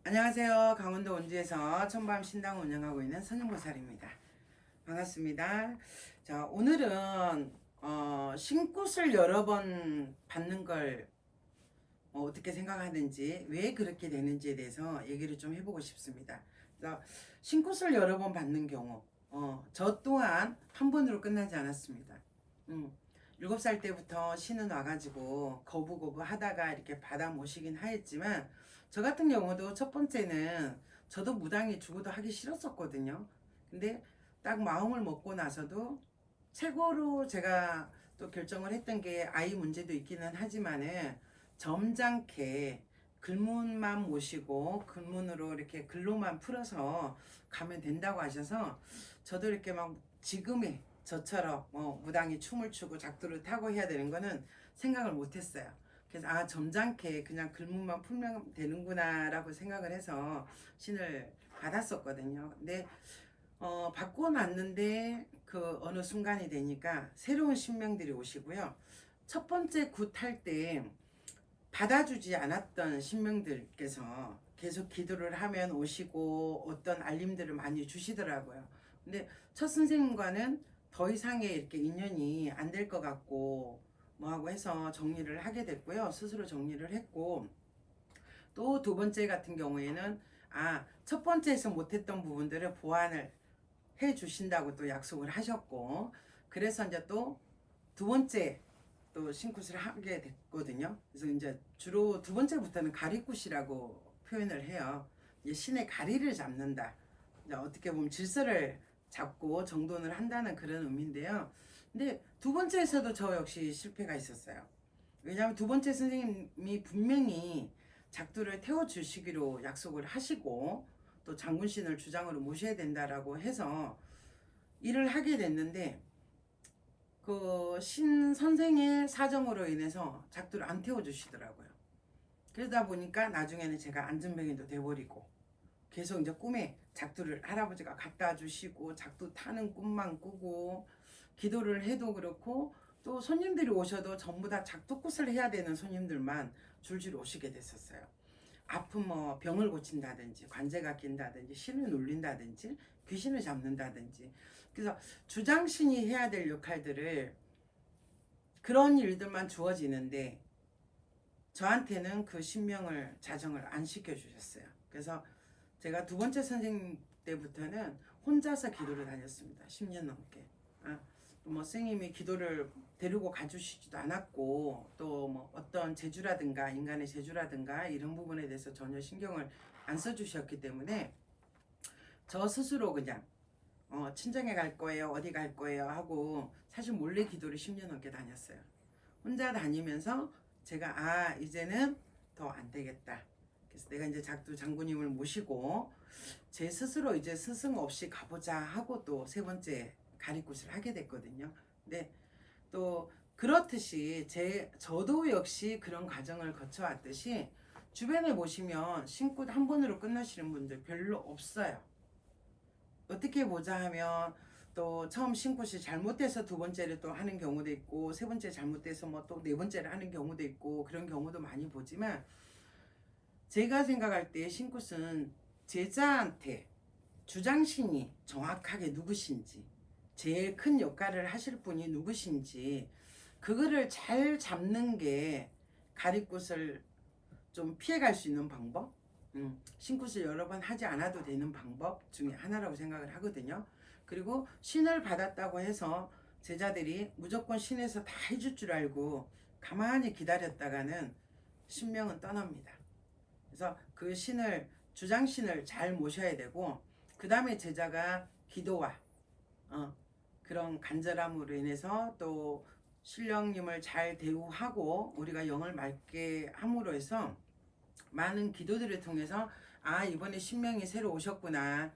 안녕하세요. 강원도 원주에서 천밤 신당 운영하고 있는 선영보살입니다. 반갑습니다. 자, 오늘은 신굿을 여러 번 받는 걸 어떻게 생각하는지, 왜 그렇게 되는지에 대해서 얘기를 좀 해보고 싶습니다. 그래서 신굿을 여러 번 받는 경우, 저 또한 한 번으로 끝나지 않았습니다. 7살 때부터 신은 와가지고 거부거부 하다가 이렇게 받아 모시긴 하였지만, 저 같은 경우도 첫 번째는 저도 무당이 죽어도 하기 싫었었거든요. 근데 딱 마음을 먹고 나서도 최고로 제가 또 결정을 했던 게, 아이 문제도 있기는 하지만은 점잖게 글문만 모시고 글문으로 이렇게 글로만 풀어서 가면 된다고 하셔서, 저도 이렇게 막 지금의 저처럼 무당이 춤을 추고 작두를 타고 해야 되는 거는 생각을 못 했어요. 그래서 점잖게 그냥 글문만 풀면 되는구나 라고 생각을 해서 신을 받았었거든요. 근데 받고 났는데 그 어느 순간이 되니까 새로운 신명들이 오시고요. 첫 번째 굿할 때 받아주지 않았던 신명들께서 계속 기도를 하면 오시고 어떤 알림들을 많이 주시더라고요. 근데 첫 선생님과는 더 이상의 이렇게 인연이 안 될 것 같고 뭐하고 해서 정리를 하게 됐고요. 스스로 정리를 했고, 또 두 번째 같은 경우에는 첫 번째에서 못했던 부분들을 보완을 해 주신다고 또 약속을 하셨고, 그래서 이제 또 두 번째 또 신굿을 하게 됐거든요. 그래서 이제 주로 두 번째부터는 가리굿이라고 표현을 해요. 이제 신의 가리를 잡는다. 이제 어떻게 보면 질서를 잡고 정돈을 한다는 그런 의미인데요. 근데 두 번째에서도 저 역시 실패가 있었어요. 왜냐하면 두 번째 선생님이 분명히 작두를 태워주시기로 약속을 하시고, 또 장군신을 주장으로 모셔야 된다라고 해서 일을 하게 됐는데, 그 신 선생의 사정으로 인해서 작두를 안 태워주시더라고요. 그러다 보니까 나중에는 제가 안전병이도 돼버리고, 계속 이제 꿈에 작두를 할아버지가 갖다 주시고 작두 타는 꿈만 꾸고, 기도를 해도 그렇고 또 손님들이 오셔도 전부 다 작두굿을 해야 되는 손님들만 줄줄 오시게 됐었어요. 아픈 병을 고친다든지 관제가 낀다든지 신을 놀린다든지 귀신을 잡는다든지, 그래서 주장신이 해야 될 역할들을, 그런 일들만 주어지는데 저한테는 그 신명을 자정을 안 시켜주셨어요. 그래서 제가 두 번째 선생님 때부터는 혼자서 기도를 다녔습니다. 10년 넘게. 뭐 스님이 기도를 데리고 가주시지도 않았고, 또 뭐 어떤 재주라든가 인간의 재주라든가 이런 부분에 대해서 전혀 신경을 안 써주셨기 때문에 저 스스로 그냥 친정에 갈 거예요, 어디 갈 거예요 하고 사실 몰래 기도를 10년 넘게 다녔어요. 혼자 다니면서 제가 이제는 더 안 되겠다. 그래서 내가 이제 작두 장군님을 모시고 제 스스로 이제 스승 없이 가보자 하고 또 세 번째 가리굿을 하게 됐거든요. 근데 또 그렇듯이 저도 역시 그런 과정을 거쳐왔듯이, 주변에 보시면 신굿 한 번으로 끝나시는 분들 별로 없어요. 어떻게 보자 하면 또 처음 신굿이 잘못돼서 두 번째를 또 하는 경우도 있고, 세 번째 잘못돼서 뭐 또 네 번째를 하는 경우도 있고, 그런 경우도 많이 보지만, 제가 생각할 때 신굿은 제자한테 주장신이 정확하게 누구신지, 제일 큰 역할을 하실 분이 누구신지, 그거를 잘 잡는 게 가리굿을 좀 피해갈 수 있는 방법, 신굿을 여러 번 하지 않아도 되는 방법 중에 하나라고 생각을 하거든요. 그리고 신을 받았다고 해서 제자들이 무조건 신에서 다 해줄 줄 알고 가만히 기다렸다가는 신명은 떠납니다. 그래서 그 신을, 주장신을 잘 모셔야 되고, 그 다음에 제자가 기도와 그런 간절함으로 인해서 또 신령님을 잘 대우하고 우리가 영을 맑게 함으로 해서 많은 기도들을 통해서 이번에 신명이 새로 오셨구나,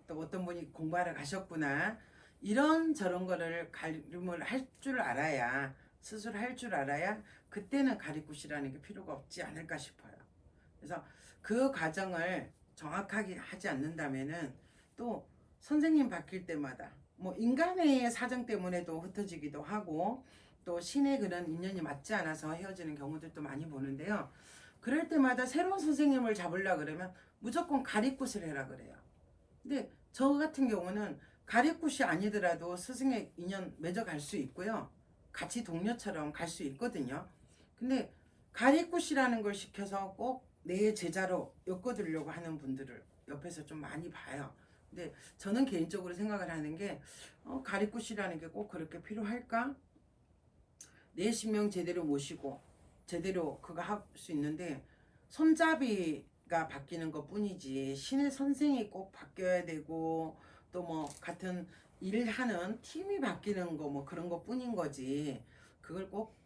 또 어떤 분이 공부하러 가셨구나, 이런 저런 거를 가림을 할 줄 알아야, 스스로 할 줄 알아야 그때는 가리굿이라는 게 필요가 없지 않을까 싶어요. 그래서 그 과정을 정확하게 하지 않는다면은 또 선생님 바뀔 때마다 뭐 인간의 사정 때문에도 흩어지기도 하고, 또 신의 그런 인연이 맞지 않아서 헤어지는 경우들도 많이 보는데요. 그럴 때마다 새로운 선생님을 잡으려 그러면 무조건 가리굿을 해라 그래요. 근데 저 같은 경우는 가리굿이 아니더라도 스승의 인연 맺어갈 수 있고요. 같이 동료처럼 갈 수 있거든요. 근데 가리굿이라는 걸 시켜서 꼭 내 제자로 엮어두려고 하는 분들을 옆에서 좀 많이 봐요. 근데 저는 개인적으로 생각을 하는 게 가리굿이라는 게 꼭 그렇게 필요할까? 내 신명 제대로 모시고 제대로 그거 할 수 있는데 손잡이가 바뀌는 것 뿐이지 신의 선생이 꼭 바뀌어야 되고 또 뭐 같은 일하는 팀이 바뀌는 거 뭐 그런 것 뿐인 거지 그걸 꼭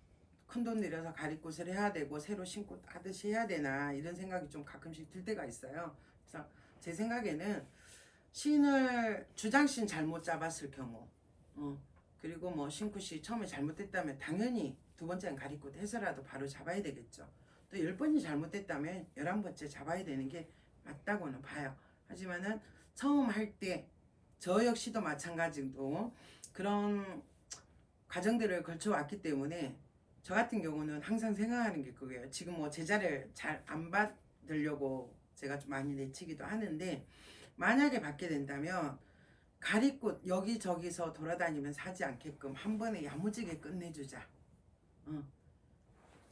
큰돈 들여서 가리굿을 해야 되고 새로 신고 하듯이 해야 되나 이런 생각이 좀 가끔씩 들 때가 있어요. 그래서 제 생각에는 신을 주장신 잘못 잡았을 경우 그리고 뭐 신굿이 처음에 잘못됐다면 당연히 두 번째는 가리굿 해서라도 바로 잡아야 되겠죠. 또 10번이 잘못됐다면 11번째 잡아야 되는 게 맞다고는 봐요. 하지만은 처음 할 때 저 역시도 마찬가지로 그런 과정들을 거쳐왔기 때문에 저 같은 경우는 항상 생각하는 게 그거예요. 지금 뭐 제자를 잘 안 받으려고 제가 좀 많이 내치기도 하는데 만약에 받게 된다면 가리꽃 여기저기서 돌아다니면서 하지 않게끔 한 번에 야무지게 끝내주자.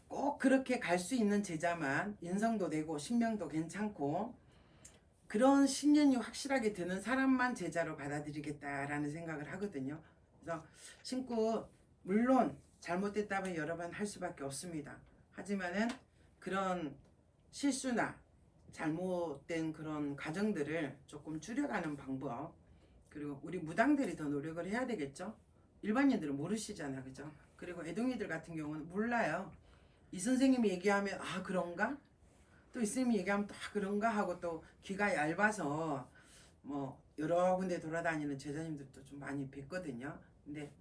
꼭 그렇게 갈 수 있는 제자만 인성도 되고 신명도 괜찮고 그런 신념이 확실하게 드는 사람만 제자로 받아들이겠다라는 생각을 하거든요. 그래서 신고 물론 잘못됐다면 여러 번 할 수밖에 없습니다. 하지만은 그런 실수나 잘못된 그런 과정들을 조금 줄여가는 방법 그리고 우리 무당들이 더 노력을 해야 되겠죠. 일반인들은 모르시잖아 그죠. 그리고 애동이들 같은 경우는 몰라요. 이 선생님이 얘기하면 아 그런가? 또 이 선생님이 얘기하면 또 아 그런가 하고 또 귀가 얇아서 뭐 여러 군데 돌아다니는 제자님들도 좀 많이 뵀거든요. 근데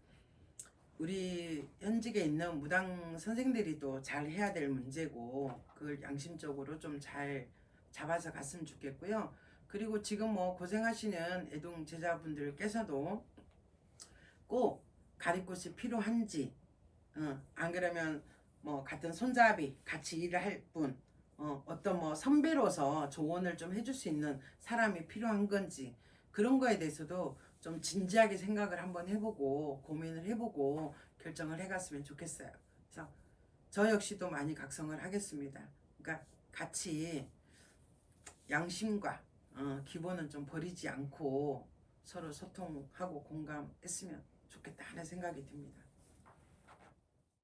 우리 현직에 있는 무당 선생들이 또 잘 해야 될 문제고 그걸 양심적으로 좀 잘 잡아서 갔으면 좋겠고요. 그리고 지금 뭐 고생하시는 애동 제자분들께서도 꼭 가리꽃이 필요한지 안 그러면 뭐 같은 손잡이 같이 일을 할 분 어떤 뭐 선배로서 조언을 좀 해줄 수 있는 사람이 필요한 건지 그런 거에 대해서도 좀 진지하게 생각을 한번 해보고 고민을 해보고 결정을 해갔으면 좋겠어요. 그래서 저 역시도 많이 각성을 하겠습니다. 그러니까 같이 양심과 기본은 좀 버리지 않고 서로 소통하고 공감했으면 좋겠다 하는 생각이 듭니다.